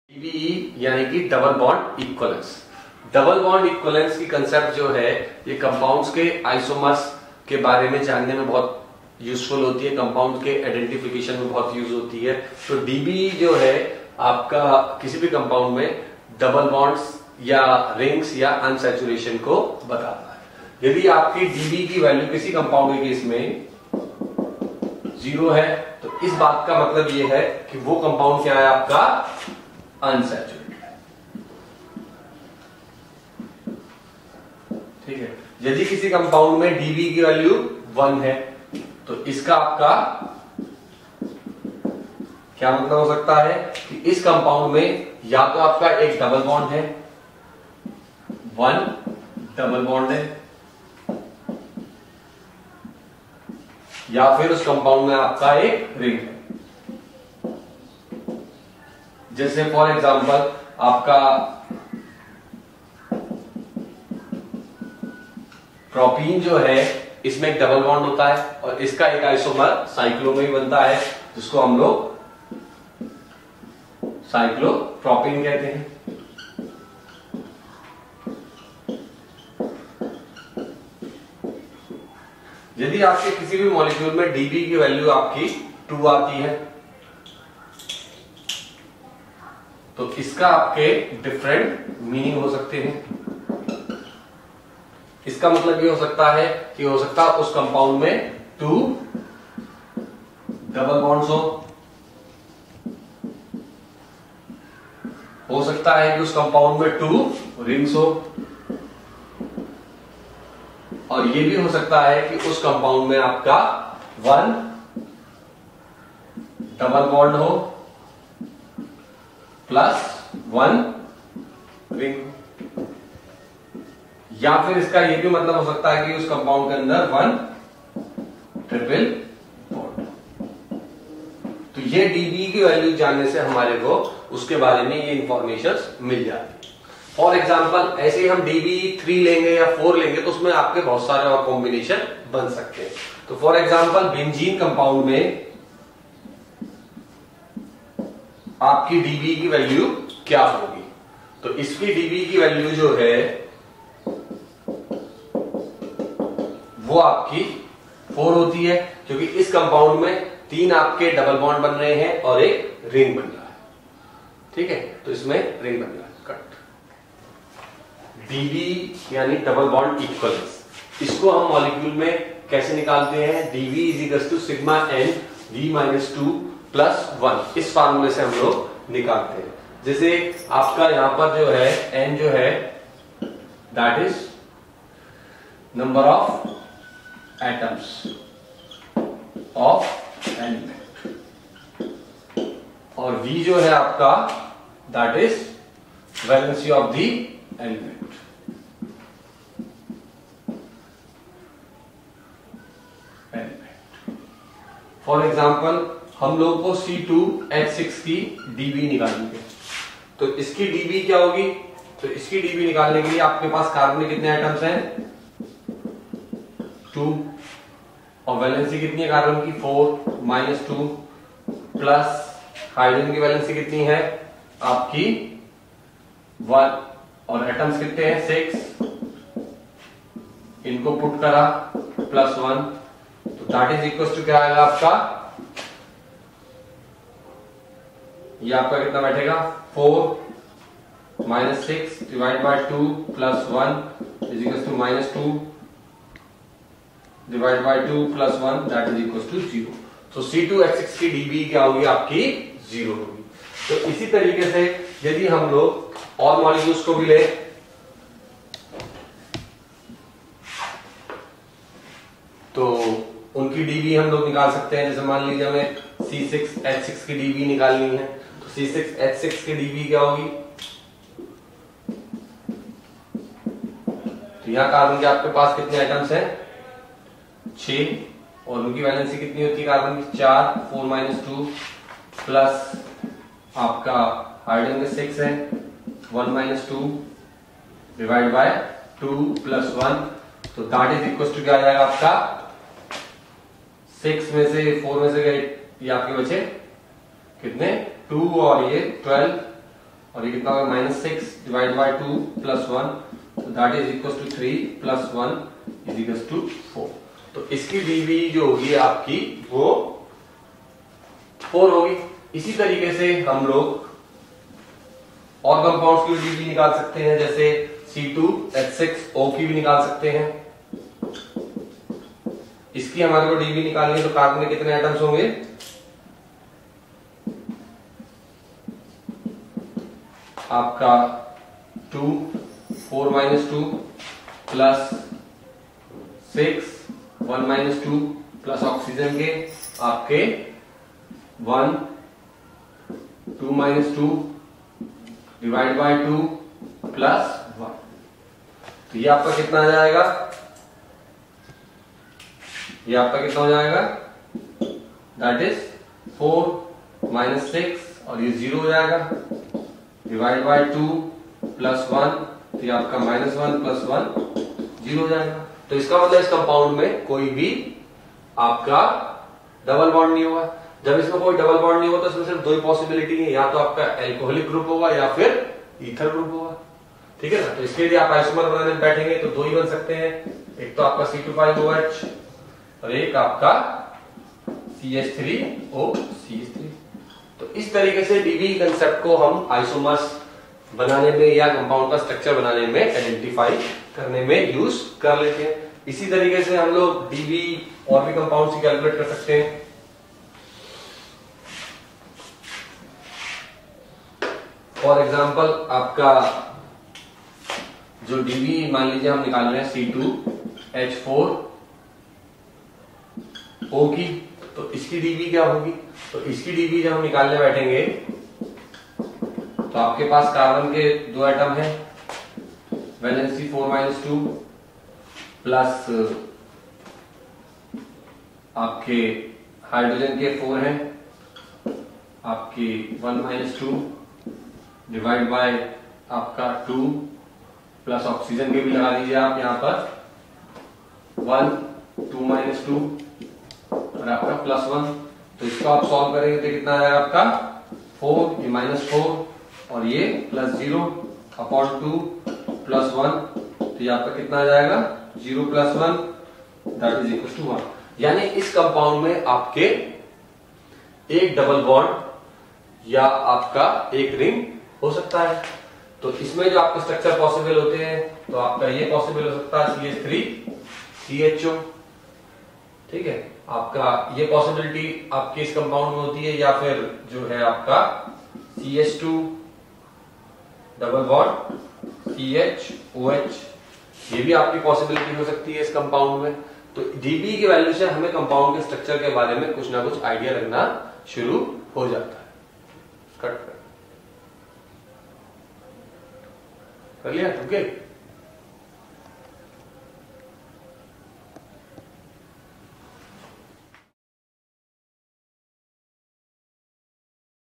DBE यानी कि double bond equivalence. Double bond equivalence की कंसेप्ट जो है ये कंपाउंड्स के आइसोमर्स के बारे में जानने में बहुत यूजफुल होती है, कंपाउंड के आइडेंटिफिकेशन में बहुत यूज होती है। तो डीबीई जो है आपका किसी भी कंपाउंड में डबल बॉन्ड्स या रिंग्स या अनसैचुरेशन को बताता है। यदि आपकी डीबी की वैल्यू किसी कंपाउंड के केस में 0 है तो इस बात का मतलब ये है कि वो कंपाउंड क्या है, आपका अनसैचुरेटेड है। ठीक है। यदि किसी कंपाउंड में डीबी की वैल्यू 1 है तो इसका आपका क्या मतलब हो सकता है कि इस कंपाउंड में या तो आपका एक डबल बॉन्ड है, 1 डबल बॉन्ड है, या फिर उस कंपाउंड में आपका एक रिंग है। जैसे फॉर एग्जांपल आपका प्रोपीन जो है इसमें एक डबल बॉन्ड होता है और इसका एक आइसोमर साइक्लो में ही बनता है जिसको हम लोग साइक्लोप्रोपीन कहते हैं। यदि आपके किसी भी मॉलिक्यूल में डीबी की वैल्यू आपकी 2 आती है तो इसका आपके डिफरेंट मीनिंग हो सकते हैं। इसका मतलब ये हो सकता है कि हो सकता है उस कंपाउंड में 2 डबल बॉन्ड्स हो सकता है कि उस कंपाउंड में 2 रिंग्स हो, और ये भी हो सकता है कि उस कंपाउंड में आपका 1 डबल बॉन्ड हो प्लस 1 रिंग, या फिर इसका ये भी मतलब हो सकता है कि उस कंपाउंड के अंदर 1 ट्रिपल बॉन्ड। तो ये डीबी की वैल्यू जानने से हमारे को उसके बारे में ये इंफॉर्मेशन मिल जाती है। फॉर एग्जाम्पल ऐसे ही हम DB3 लेंगे या 4 लेंगे तो उसमें आपके बहुत सारे और कॉम्बिनेशन बन सकते हैं। तो फॉर एग्जाम्पल बेंजीन कंपाउंड में आपकी DB की वैल्यू क्या होगी, तो इसकी DB की वैल्यू जो है वो आपकी 4 होती है, क्योंकि इस कंपाउंड में 3 आपके डबल बॉन्ड बन रहे हैं और एक रिंग बन रहा है। ठीक है, तो इसमें रिंग बन रहा है। कट डीबी यानी डबल बॉन्ड इक्वलेंस, इसको हम मॉलिक्यूल में कैसे निकालते हैं? DB is equal to sigma n v minus 2 plus 1, इस फार्मूले से हम लोग निकालते हैं। जैसे आपका यहां पर जो है एन जो है that is number of atoms of element, और वी जो है आपका that is valency of the element. For example हम लोग को C2H6 की डीबी निकालनी है, तो इसकी डीबी क्या होगी? तो इसकी डीबी निकालने के लिए आपके पास कार्बन में कितने आइटम्स हैं? 2, और वैलेंसी कितनी है कार्बन की? 4 माइनस 2 प्लस हाइड्रोजन की वैलेंसी कितनी है आपकी? 1, और एटम्स कितने हैं? 6, इनको पुट करा प्लस 1, तो दैट इज इक्वल टू क्या आएगा आपका? ये आपका कितना बैठेगा? 4 minus 6 divide by 2 plus 1 is equal to minus 2 divide by 2 plus 1 that is equal to 0। तो C2H6 की डीबी क्या होगी आपकी? 0 होगी। तो इसी तरीके से यदि हम लोग और मॉलिक्यूल्स को भी ले तो उनकी डीबी हम लोग निकाल सकते हैं। जैसे मान लीजिए हमें C6H6 की डीबी निकालनी है, तो C6H6 की डीबी क्या होगी? तो यहां कार्बन के आपके पास कितने आइटम्स हैं? 6, और उनकी वैलेंसी कितनी होती है कार्बन की? 4, 4 माइनस 2 प्लस आपका हाइड्रोजन के 6 है, 1 माइनस 2 डिवाइड बाय 2 प्लस 1, तो दैट इज इक्वल टू क्या आ जाएगा आपका? 6 में से 4 में से ये आपके बचे कितने? 2 और ये 12, और ये कितना होगा -6 डिवाइड बाय 2 प्लस 1, तो that is equal to 3 plus 1 is equal to 4। तो इसकी डीवी जो होगी आपकी वो 4 होगी। इसी तरीके से हम लोग और कंपाउंड्स की डीवी निकाल सकते हैं, जैसे C2H6O की भी निकाल सकते हैं। इसकी हमारे को डीवी निकालनी है तो कार्बन में कितने एटम्स होंगे? आपका 2 4 - 2 प्लस 6 1 - 2 प्लस ऑक्सीजन के आपके 1 2 - 2 डिवाइड बाय 2 प्लस 1, तो ये आपका कितना आ जाएगा? ये आपका कितना हो जाएगा? दैट इज 4 - 6 और ये 0 हो जाएगा, डिवाइड बाय 2 प्लस 1, तो ये आपका -1 प्लस 1 0 हो जाएगा। तो इसका मतलब इस कंपाउंड में कोई भी आपका डबल बॉन्ड नहीं होगा। जब इसमें कोई डबल बॉन्ड नहीं होगा तो इसमें सिर्फ दो ही पॉसिबिलिटी है, या तो आपका एल्कोहलिक ग्रुप होगा या फिर ईथर ग्रुप होगा। ठीक है ना? तो इसके लिए आप आइसोमर बनाने में बैठेंगे तो दो ही बन सकते हैं, एक तो आपका C2H5 और एक आपका CH3O CH3। तो इस तरीके से डीवी कंसेप्ट को हम आइसोमर्स बनाने में या कंपाउंड का स्ट्रक्चर बनाने में आइडेंटिफाई करने में यूज कर लेते हैं। इसी तरीके से हम लोग डीवी और भी कंपाउंड की कैलकुलेट कर सकते हैं। फॉर एग्जाम्पल आपका जो डीवी मान लीजिए हम निकाल रहे हैं C2H4O की, तो इसकी डीवी क्या होगी? तो इसकी डीवी जब हम निकालने बैठेंगे तो आपके पास कार्बन के दो एटम हैं, वैलेंसी 4 - 2 प्लस आपके हाइड्रोजन के 4 हैं, आपके 1 - 2 डिवाइड बाय आपका 2 प्लस ऑक्सीजन के भी लगा दीजिए आप यहाँ पर 1 2 - 2 और आपका प्लस 1। तो इसको आप सॉल्व करेंगे तो कितना आ जाएगा आपका 4, ये -4 और ये +0 अपॉन 2 प्लस 1, तो ये आपका कितना आ जाएगा 0 plus 1 that is equal to 1। यानी इस कंपाउंड में आपके एक डबल बॉन्ड या आपका एक रिंग हो सकता है। तो इसमें जो आपके स्ट्रक्चर पॉसिबल होते हैं, तो आपका ये पॉसिबल हो सकता है CH3CHO। ठीक है, आपका ये पॉसिबिलिटी आपके इस कंपाउंड में होती है, या फिर जो है आपका CH2 डबल बॉन्ड CHOH, ये भी आपकी पॉसिबिलिटी हो सकती है इस कंपाउंड में। तो डीबी की वैल्यू से हमें कंपाउंड के स्ट्रक्चर के बारे में कुछ ना कुछ आइडिया लगना शुरू हो जाता है। कट कर लिया? ओके।